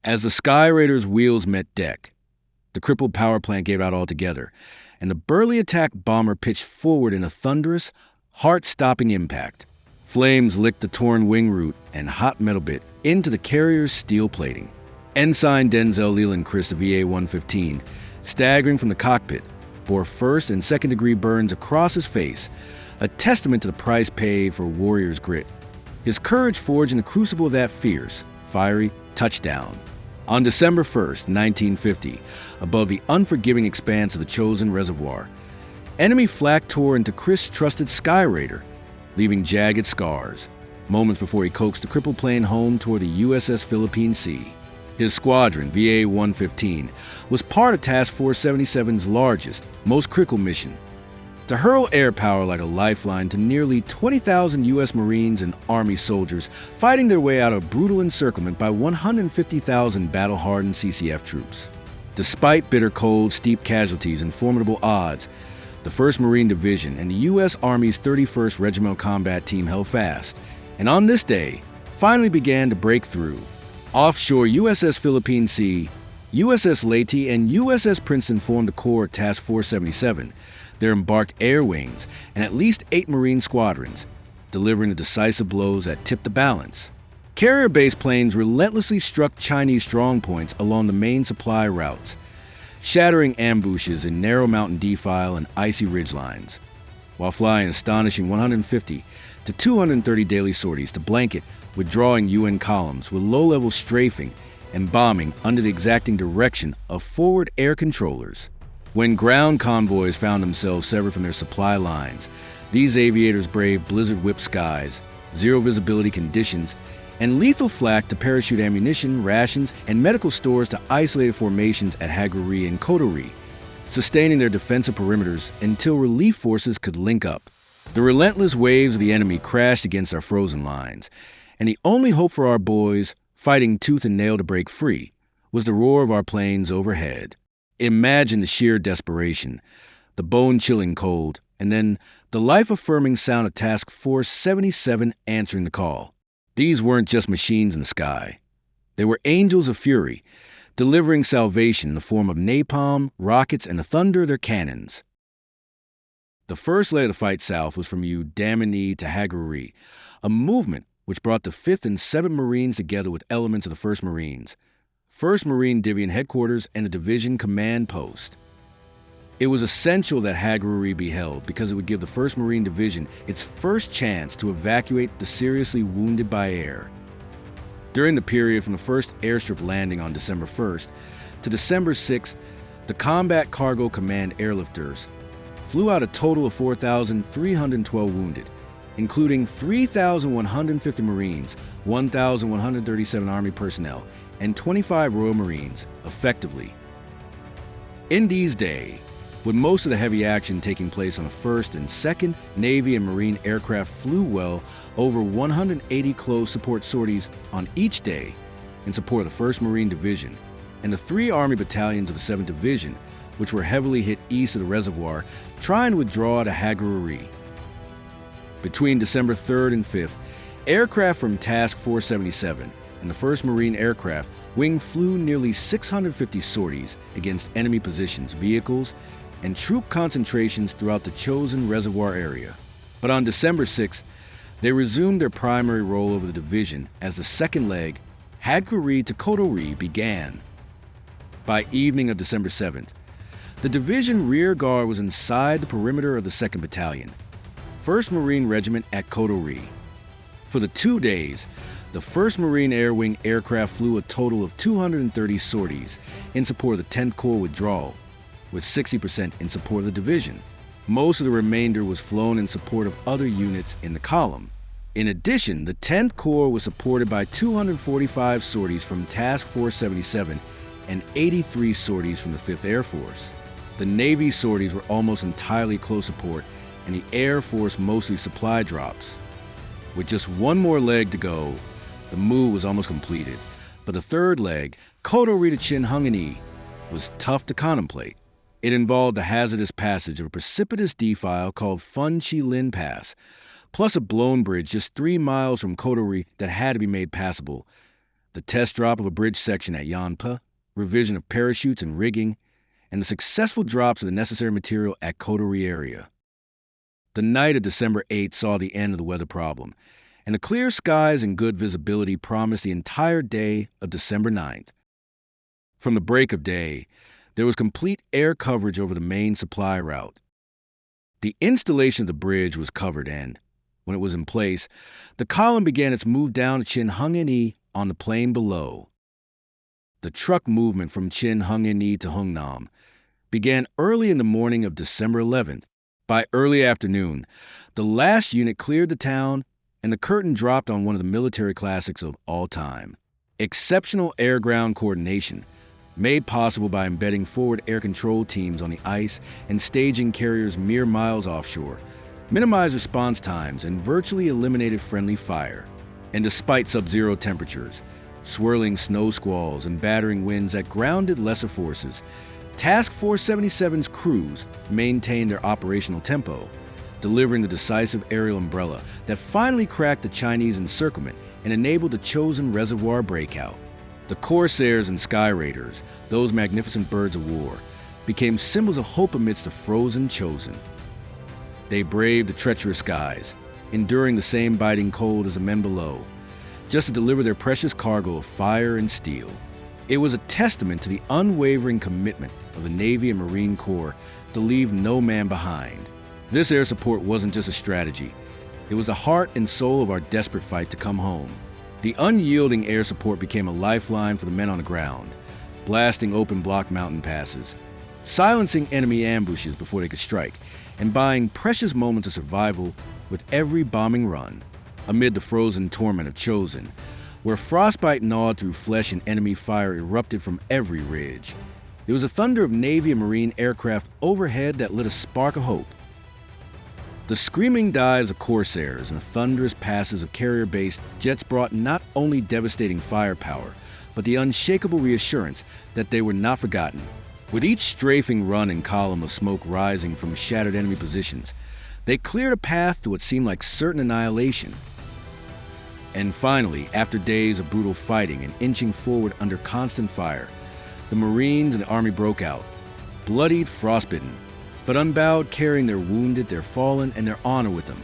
As the Skyraider's wheels met deck, the crippled power plant gave out altogether, and the burly attack bomber pitched forward in a thunderous, heart-stopping impact. Flames licked the torn wing root and hot metal bit into the carrier's steel plating. Ensign Denzel Leland Crist of VA-115, staggering from the cockpit, bore first and second-degree burns across his face, a testament to the price paid for a warrior's grit. His courage forged in the crucible of that fierce, fiery touchdown. On December 1st, 1950, above the unforgiving expanse of the Chosin Reservoir, enemy flak tore into Crist's trusted Skyraider, leaving jagged scars, moments before he coaxed the crippled plane home toward the USS Philippine Sea. His squadron, VA-115, was part of Task Force 77's largest, most critical mission, to hurl air power like a lifeline to nearly 20,000 U.S. Marines and Army soldiers fighting their way out of brutal encirclement by 150,000 battle-hardened CCF troops. Despite bitter cold, steep casualties, and formidable odds, the 1st Marine Division and the U.S. Army's 31st Regimental Combat Team held fast, and on this day, finally began to break through. Offshore USS Philippine Sea, USS Leyte, and USS Princeton formed the core of Task Force 77, their embarked air wings, and at least 8 Marine squadrons, delivering the decisive blows that tipped the balance. Carrier-based planes relentlessly struck Chinese strongpoints along the main supply routes, shattering ambushes in narrow mountain defile and icy ridgelines, while flying astonishing 150 to 230 daily sorties to blanket withdrawing UN columns with low-level strafing and bombing under the exacting direction of forward air controllers. When ground convoys found themselves severed from their supply lines, these aviators braved blizzard-whipped skies, zero visibility conditions, and lethal flak to parachute ammunition, rations, and medical stores to isolated formations at Hagaru-ri and Cotto-ri, sustaining their defensive perimeters until relief forces could link up. The relentless waves of the enemy crashed against our frozen lines, and the only hope for our boys, fighting tooth and nail to break free, was the roar of our planes overhead. Imagine the sheer desperation, the bone-chilling cold, and then the life-affirming sound of Task Force 77 answering the call. These weren't just machines in the sky. They were angels of fury, delivering salvation in the form of napalm, rockets, and the thunder of their cannons. The first leg of the fight south was from Udamini to Hagaru-ri, a movement which brought the 5th and 7th Marines together with elements of the 1st Marines, 1st Marine Division Headquarters, and the Division Command Post. It was essential that Hagaru-ri be held because it would give the 1st Marine Division its first chance to evacuate the seriously wounded by air. During the period from the first airstrip landing on December 1st to December 6th, the Combat Cargo Command airlifters flew out a total of 4,312 wounded, including 3,150 Marines, 1,137 Army personnel, and 25 Royal Marines, effectively. In these days, with most of the heavy action taking place on the 1st and 2nd Navy and Marine aircraft flew well over 180 close support sorties on each day in support of the 1st Marine Division and the 3 Army battalions of the 7th Division, which were heavily hit east of the reservoir, trying to withdraw to Hagaru-ri. Between December 3rd and 5th, aircraft from Task Force 77 and the 1st Marine Aircraft Wing flew nearly 650 sorties against enemy positions, vehicles, and troop concentrations throughout the Chosin Reservoir area. But on December 6th, they resumed their primary role over the division as the second leg, Hagaru-ri to Cotto-ri, began. By evening of December 7th, the division rear guard was inside the perimeter of the 2nd Battalion, 1st Marine Regiment at Cotto-ri. For the 2 days, the 1st Marine Air Wing aircraft flew a total of 230 sorties in support of the 10th Corps withdrawal, with 60% in support of the division. Most of the remainder was flown in support of other units in the column. In addition, the 10th Corps was supported by 245 sorties from Task Force 77 and 83 sorties from the 5th Air Force. The Navy sorties were almost entirely close support, and the Air Force mostly supply drops. With just one more leg to go, the move was almost completed, but the third leg, Cotto-ri to Chinhangani, was tough to contemplate. It involved the hazardous passage of a precipitous defile called Fun Chi Lin Pass, plus a blown bridge just 3 miles from Cotto-ri that had to be made passable. The test drop of a bridge section at Yanpa, revision of parachutes and rigging, and the successful drops of the necessary material at Cotto-ri area. The night of December 8th saw the end of the weather problem, and the clear skies and good visibility promised the entire day of December 9th. From the break of day, there was complete air coverage over the main supply route. The installation of the bridge was covered, and, when it was in place, the column began its move down to Chin-hung-in-i on the plain below. The truck movement from Chin-hung-in-i to Hungnam began early in the morning of December 11th. By early afternoon, the last unit cleared the town, and the curtain dropped on one of the military classics of all time. Exceptional air-ground coordination, made possible by embedding forward air control teams on the ice and staging carriers mere miles offshore, minimized response times and virtually eliminated friendly fire. And despite sub-zero temperatures, swirling snow squalls and battering winds that grounded lesser forces, Task Force 77's crews maintained their operational tempo, delivering the decisive aerial umbrella that finally cracked the Chinese encirclement and enabled the Chosin Reservoir breakout. The Corsairs and Skyraiders, those magnificent birds of war, became symbols of hope amidst the frozen Chosin. They braved the treacherous skies, enduring the same biting cold as the men below, just to deliver their precious cargo of fire and steel. It was a testament to the unwavering commitment of the Navy and Marine Corps to leave no man behind. This air support wasn't just a strategy. It was the heart and soul of our desperate fight to come home. The unyielding air support became a lifeline for the men on the ground, blasting open block mountain passes, silencing enemy ambushes before they could strike, and buying precious moments of survival with every bombing run. Amid the frozen torment of Chosin, where frostbite gnawed through flesh and enemy fire erupted from every ridge, there was a thunder of Navy and Marine aircraft overhead that lit a spark of hope. The screaming dives of Corsairs and the thunderous passes of carrier-based jets brought not only devastating firepower, but the unshakable reassurance that they were not forgotten. With each strafing run and column of smoke rising from shattered enemy positions, they cleared a path to what seemed like certain annihilation. And finally, after days of brutal fighting and inching forward under constant fire, the Marines and the Army broke out, bloodied, frostbitten, but unbowed, carrying their wounded, their fallen, and their honor with them.